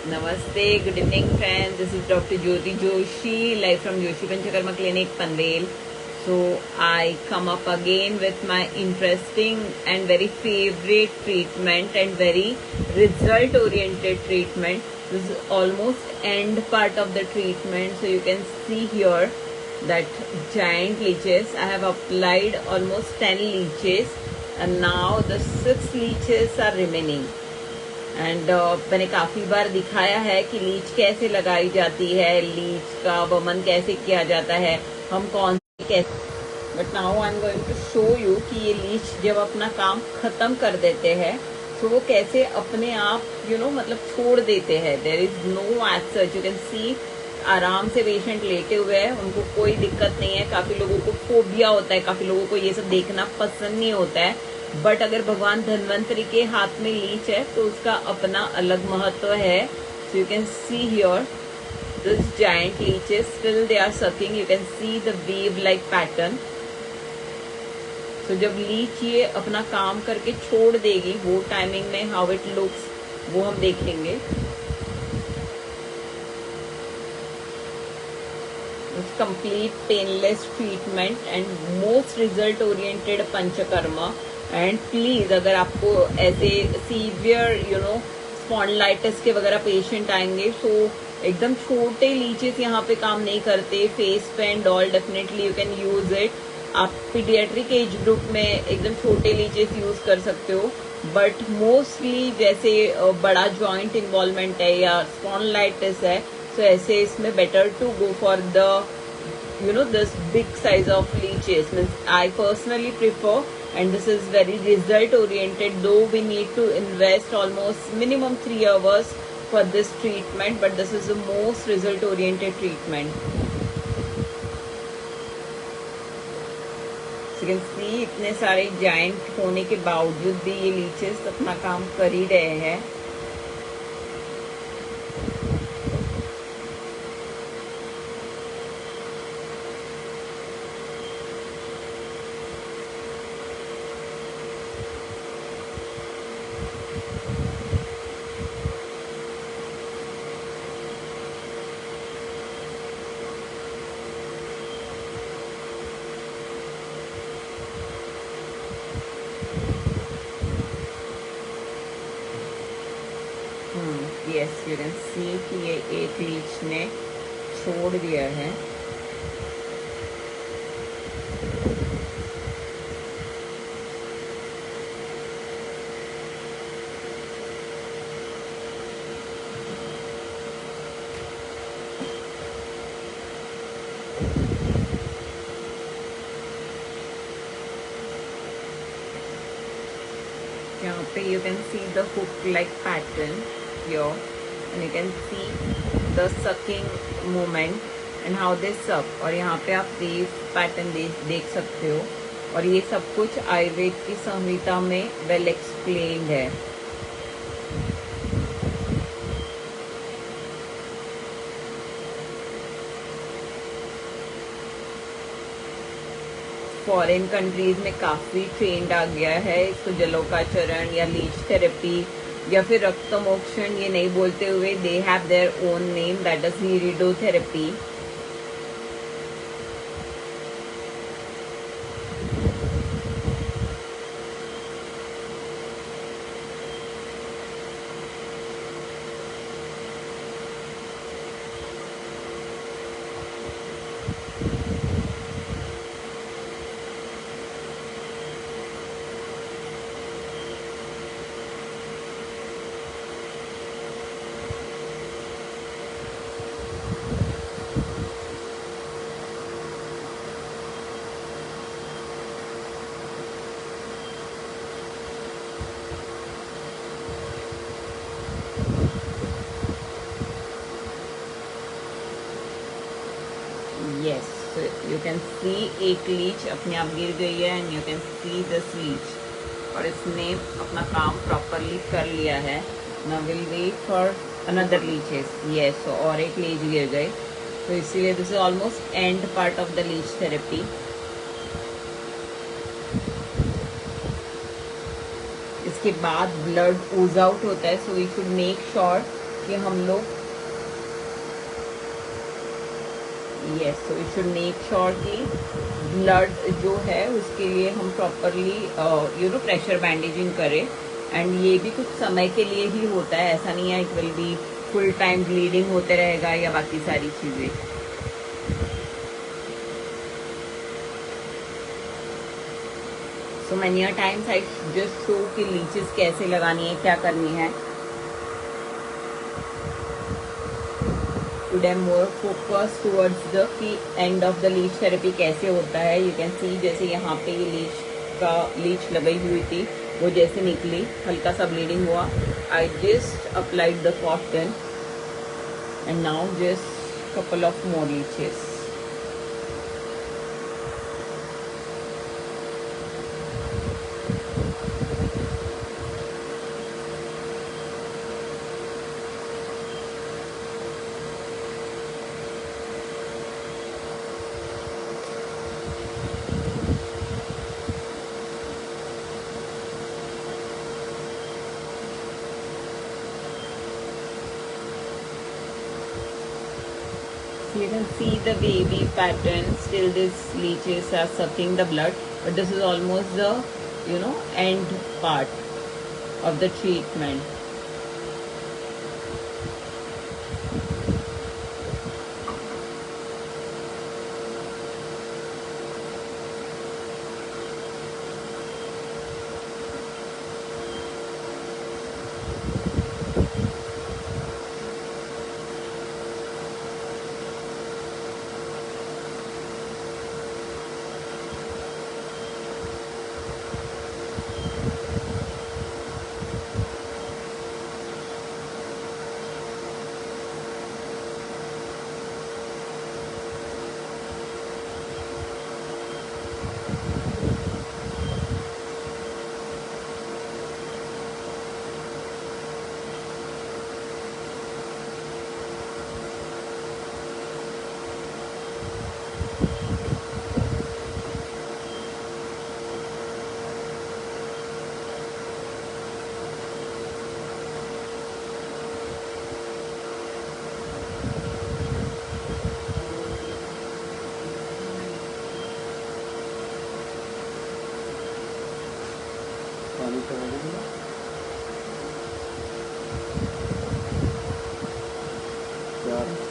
Namaste, good evening friends. This is Dr. Jyoti Joshi, live from Joshi Panchakarma Clinic, Panvel. So I come up again with my interesting and very favorite treatment and very result oriented treatment. This is almost end part of the treatment. So you can see here that giant leeches. I have applied almost 10 leeches and now the 6 leeches are remaining. And मैंने काफ़ी बार दिखाया है कि Leach कैसे लगाई जाती है, Leach का वमन कैसे किया जाता है, हम कौन कैसे, but now I am going to show you कि ये लीच जब अपना काम खत्म कर देते हैं तो वो कैसे अपने आप मतलब छोड़ देते हैं. There is no age such, you can see आराम से पेशेंट लेटे हुए हैं, उनको कोई दिक्कत नहीं है. काफ़ी लोगों को फोबिया होता है, काफ़ी लोगों को ये सब देखना पसंद नहीं होता है, बट अगर भगवान धन्वंतरी के हाथ में लीच है तो उसका अपना अलग महत्व है. So you can see here this giant leeches, still they are sucking. You can see the wave like pattern. So जब लीच ये अपना काम करके छोड़ देगी वो टाइमिंग में हाउ इट लुक्स वो हम देखेंगे. Complete painless treatment and most result oriented panchakarma. And please अगर आपको ऐसे सीवियर स्पॉन्डिलाइटिस के वगैरह पेशेंट आएंगे तो एकदम छोटे लीचेस यहाँ पे काम नहीं करते. फेस पे and all definitely you can use it. आप पीडियाट्रिक एज ग्रुप में एकदम छोटे लीचेस यूज कर सकते हो, बट मोस्टली जैसे बड़ा जॉइंट इन्वॉल्वमेंट है या स्पॉन्डिलाइटिस है तो ऐसे इसमें better to go for the this big size of leeches. Means I personally prefer, and this is very result oriented, though we need to invest almost minimum 3 hours for this treatment, but this is the most result oriented treatment. So you can see इतने सारे giant होने के बावजूद भी ये leeches अपना काम कर ही रहे हैं. यस, यू कैन सी कि ये एक लीच ने छोड़ दिया है. यहाँ पे you can see the hook like pattern here, and you can see the sucking movement and how they suck. और यहाँ पे आप wave pattern देख सकते हो, और ये सब कुछ आयुर्वेद की संहिता में वेल एक्सप्लेन्ड है. फॉरेन कंट्रीज में काफ़ी ट्रेंड आ गया है इसको जलोकाचरण या लीच थेरेपी या फिर रक्तमोक्षण ये नहीं बोलते हुए they have their own name, that is hirudotherapy. Yes, so you can see एक लीच अपने आप गिर गई है and you can see this leech, और इसने अपना काम प्रॉपरली कर लिया है. Now will wait for another leeches. Yes, और एक लीच गिर गई, तो इसीलिए this is almost end part of the leech therapy. इसके बाद ब्लड ooze आउट होता है, so we should make sure कि हम लोग yes, so we should make sure कि ब्लड जो है उसके लिए हम प्रॉपरली प्रेशर बैंडेजिंग करें। एंड ये भी कुछ समय के लिए ही होता है, ऐसा नहीं है it will be full time bleeding होते रहेगा या बाकी सारी चीज़ें। So many times I just show कि लीचेस कैसे लगानी है, क्या करनी है। Today more focus towards the end of the leech therapy कैसे होता है। यू कैन सी जैसे यहाँ पे ये लीच लगाई हुई थी, वो जैसे निकली, हल्का सा ब्लीडिंग हुआ, I just applied the cotton and now just couple of more leches. You can see the wavy pattern, still these leeches are sucking the blood, but this is almost the end part of the treatment.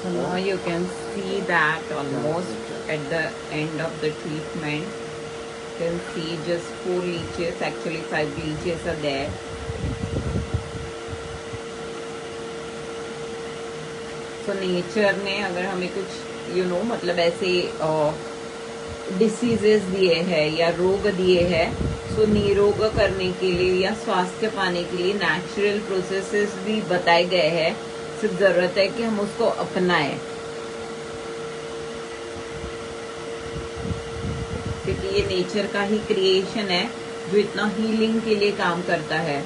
So now you can see that almost at the end of the treatment, you can see just 4 leeches, actually 5 leeches are there. So nature ने अगर हमें कुछ मतलब ऐसे diseases दिए हैं या रोग दिए हैं, सो निरोग करने के लिए या स्वास्थ्य पाने के लिए नेचुरल प्रोसेसेस भी बताए गए हैं। सिर्फ जरूरत है कि हम उसको अपनाएं, क्योंकि ये नेचर का ही क्रिएशन है जो इतना हीलिंग के लिए काम करता है।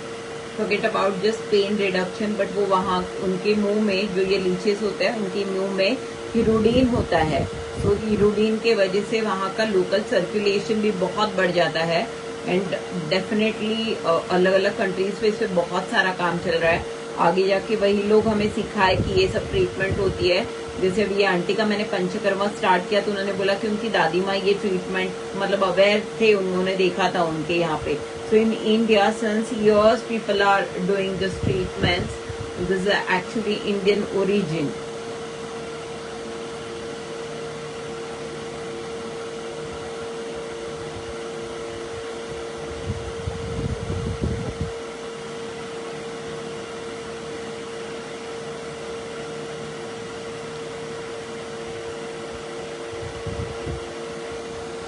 Forget about just pain reduction, but वो वहाँ उनके मुंह में जो ये लीचेस होते हैं उनके मुंह में हीरोडीन होता है। तो हीरोडीन के वजह से वहाँ का लोकल सर्कुलेशन भी बहुत बढ़ जाता है। एंड डेफिनेटली अलग अलग कंट्रीज पे इस पे बहुत सारा काम चल रहा है। आगे जाके वही लोग हमें सिखाए कि ये सब ट्रीटमेंट होती है। जैसे अभी ये आंटी का मैंने पंचकर्मा स्टार्ट किया तो उन्होंने बोला कि उनकी दादी माँ ये ट्रीटमेंट मतलब अवेयर थे, उन्होंने देखा था उनके यहाँ पे। So in India since years people are doing this treatments, this is actually Indian origin.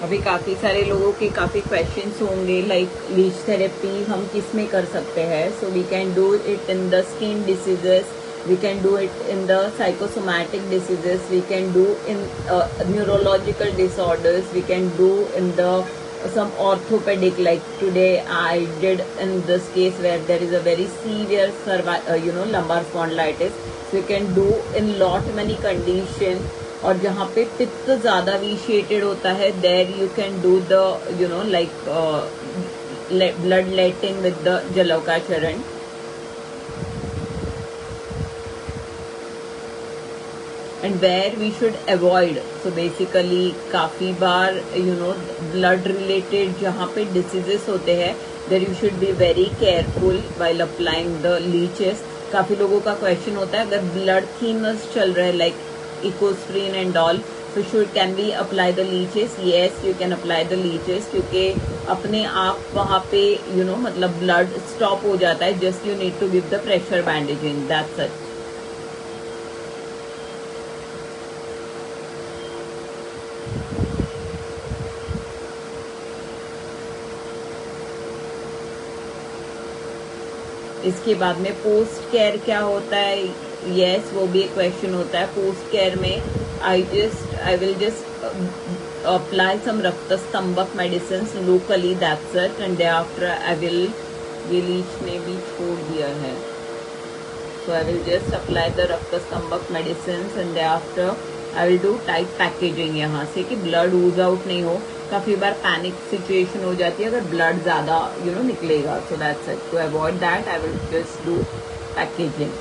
अभी काफी सारे लोगों के काफी क्वेश्चंस होंगे लाइक लीच थेरेपी हम किस में कर सकते हैं। So we can do it in the skin diseases, we can do it in the psychosomatic diseases, we can do in neurological disorders, we can do in the some orthopedic, like today I did in this case where there is a very severe lumbar spondylitis, so you can do in lot many condition। और जहाँ पे पित्त ज्यादा विशिएटेड होता है there you can do the like blood letting with the जलौका चरण। and where we should avoid. So basically काफ़ी बार blood related जहाँ पे diseases होते हैं, there you should be very careful while applying the leeches. काफ़ी लोगों का question होता है अगर blood thinners चल रहा है like ecosprin and all, so can we apply the leeches? Yes, you can apply the leeches क्योंकि अपने आप वहाँ पे मतलब blood stop हो जाता है. Just you need to give the pressure bandaging. That's it. इसके बाद में पोस्ट केयर क्या होता है? यस, वो भी एक क्वेश्चन होता है. पोस्ट केयर में I will just apply some रक्त स्तंभक medicine locally, that's it. And day after I will, ये लीच ने भी छोड़ दिया है, so I will just apply the रक्त स्तंभक medicine and day after I will do tight packaging यहाँ से कि ब्लड यूज आउट नहीं हो. काफ़ी बार पैनिक सिचुएशन हो जाती है अगर ब्लड ज़्यादा निकलेगा. So that's it. To avoid that I will just do packaging.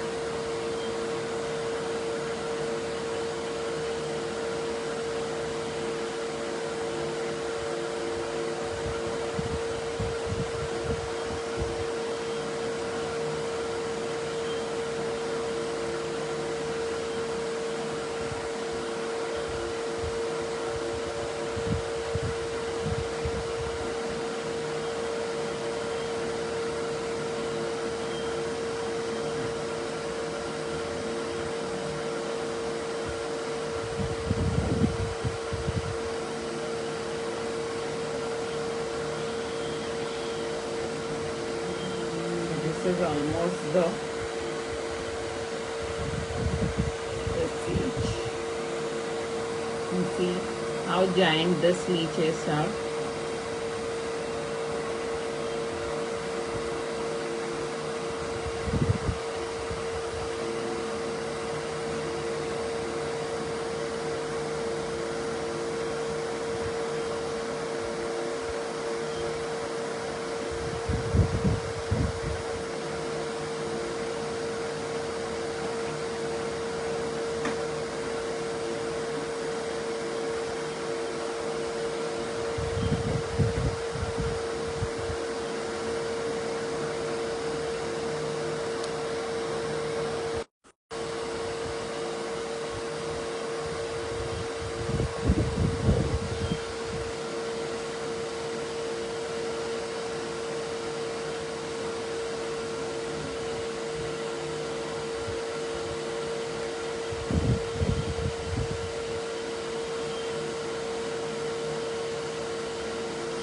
Is almost the leech. You can see how giant this leeches are.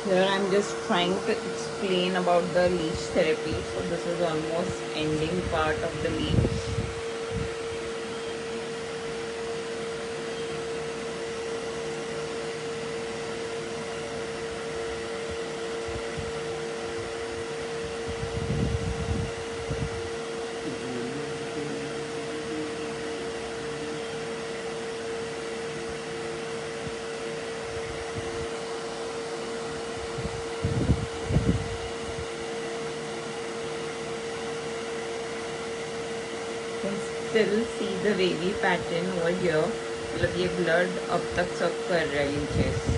Here I'm just trying to explain about the leech therapy. So this is almost ending part of the leech. Still see the wavy pattern over here. मतलब ये blood अब तक सब कर रहा है leches.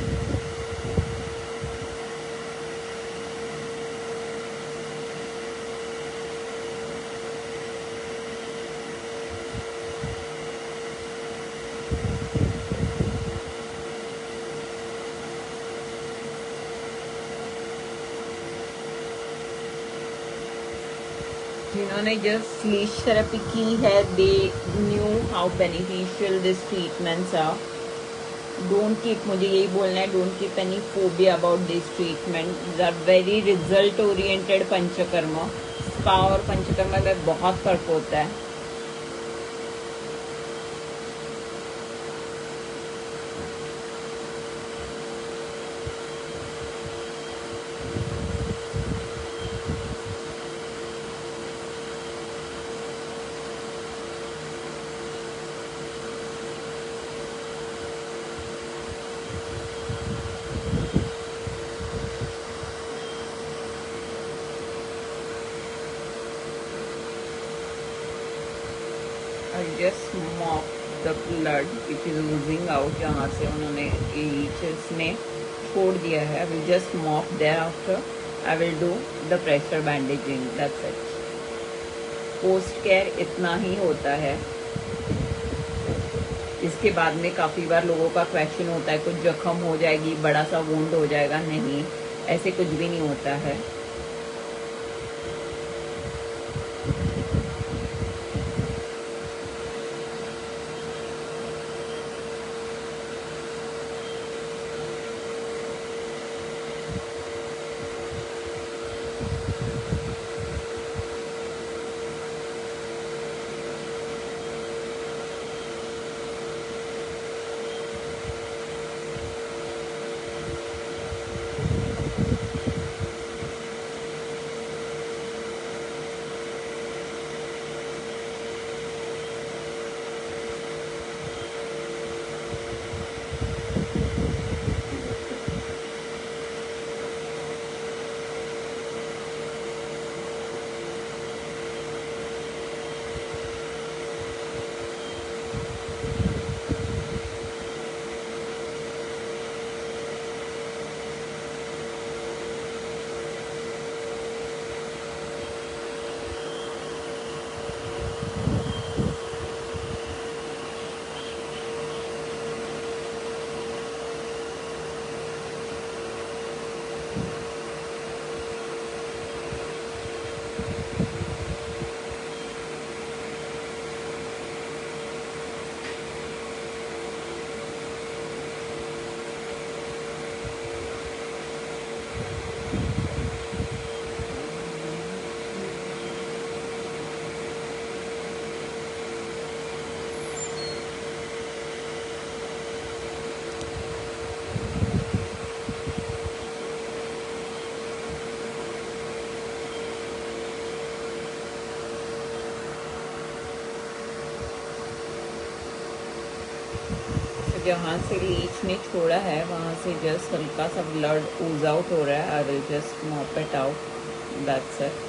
जिन्होंने just Leach therapy की है, they knew how beneficial this treatments are. Don't keep, मुझे यही बोलना है, don't keep any phobia about this treatment. These are very result oriented panchakarma. Spa और पंचकर्मा में बहुत फर्क होता है. I'll just mop the blood which is oozing out, जहाँ से उन्होंने leeches ने छोड़ दिया है. I will just mop. Thereafter I will do the pressure bandaging. That's it. Post care इतना ही होता है. इसके बाद में काफ़ी बार लोगों का क्वेश्चन होता है कुछ जख्म हो जाएगी, बड़ा सा वुंड हो जाएगा. नहीं, ऐसे कुछ भी नहीं होता है. जहाँ से लीच ने छोड़ा है वहाँ से जस्ट हल्का सा ब्लड ooze आउट हो रहा है. आई will just mop it out. That's it.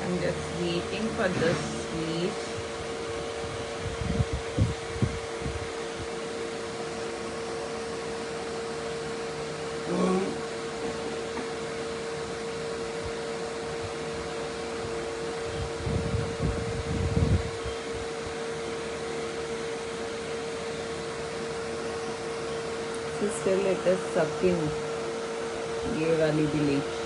I'm just waiting for the sleeves. Still it is sucking. ये वाली bleach.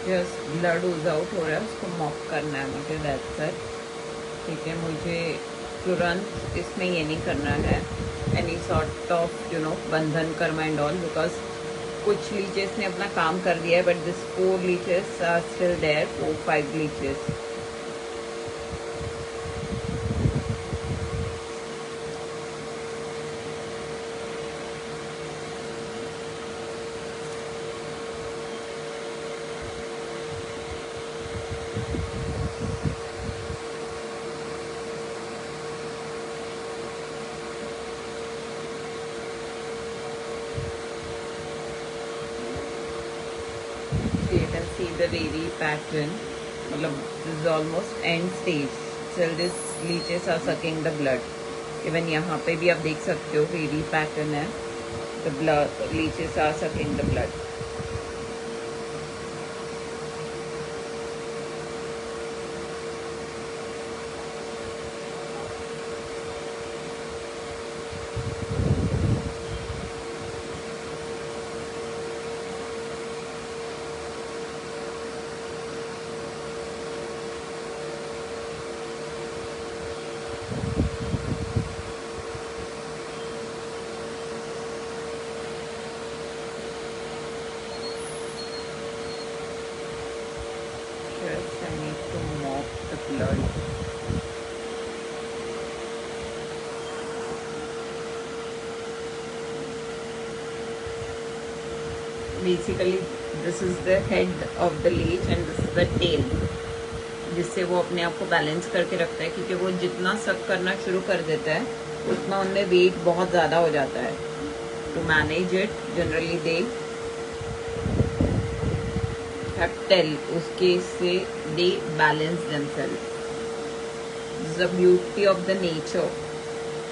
Just blood ooze out हो रहा है, उसको मॉप करना है मुझे. That's it. ठीक है, मुझे तुरंत इसमें ये नहीं करना है any sort of bandhan karma and all, because कुछ लीचेस ने अपना काम कर दिया है. But this 4 leeches are still there. 4-5 leeches. You can see the wavy pattern. मतलब this is almost end stage. Still these leeches are sucking the blood. Even यहाँ पे भी आप देख सकते हो वेरी पैटर्न है. The blood leeches are sucking the blood. Just I need to mop the blood. Basically, this is the head of the leech and this is the tail, जिससे वो अपने आप को बैलेंस करके रखता है, क्योंकि वो जितना सक करना शुरू कर देता है उतना उनमें वेट बहुत ज़्यादा हो जाता है. To manage it generally they tell उसके से they balance themselves. This is the beauty of the nature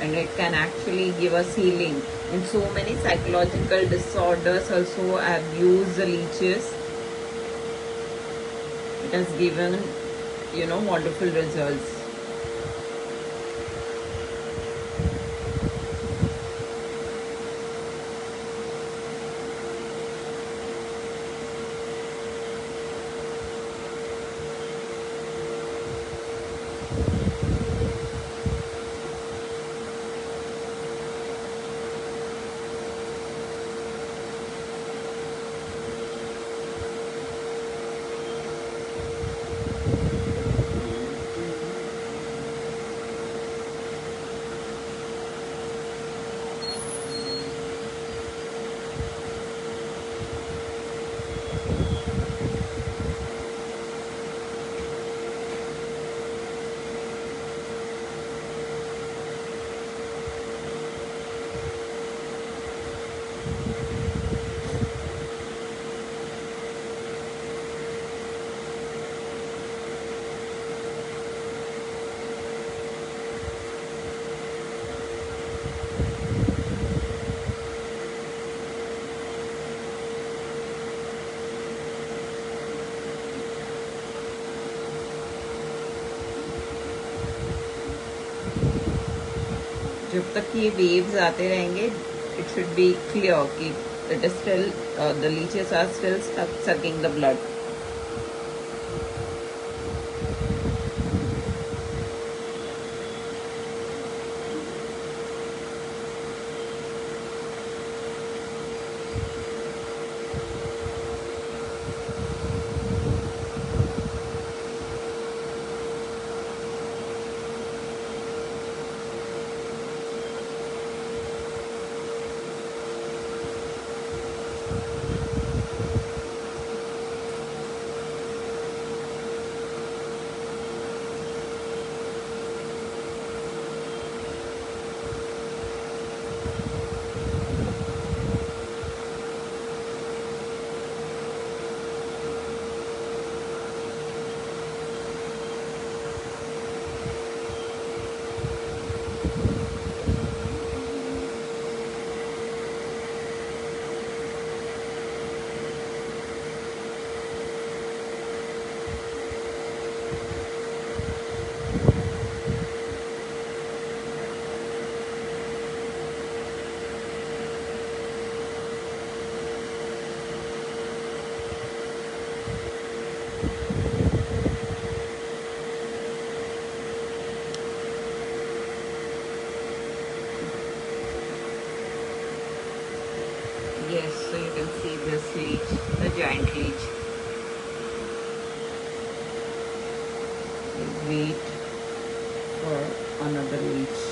and it can actually give us healing. In so many psychological disorders also I have used the leeches. It has given, wonderful results. जब तक ये waves आते रहेंगे it should be clear कि it is still the leeches are still sucking the blood. Yes, so you can see this leech, the giant leech. Wait for another leech.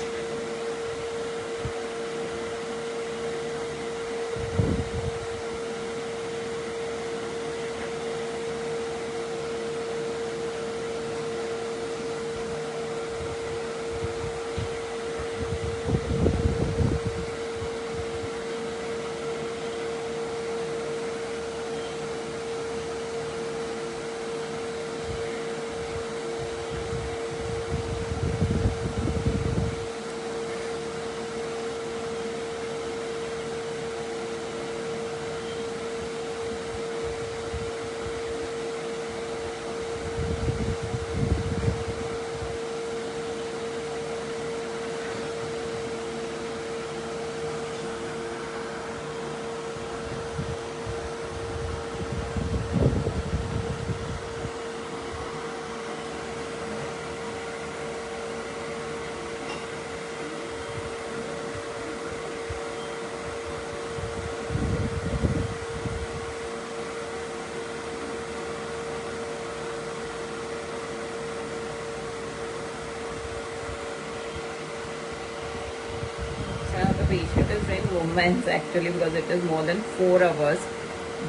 patient is doing women's actually because it is more than 4 hours.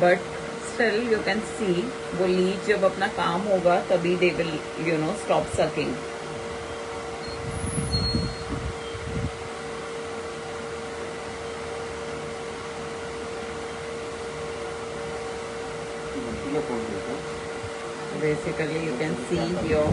But still you can see वो leech जब अपना काम होगा तभी they will stop sucking. Basically you can see here.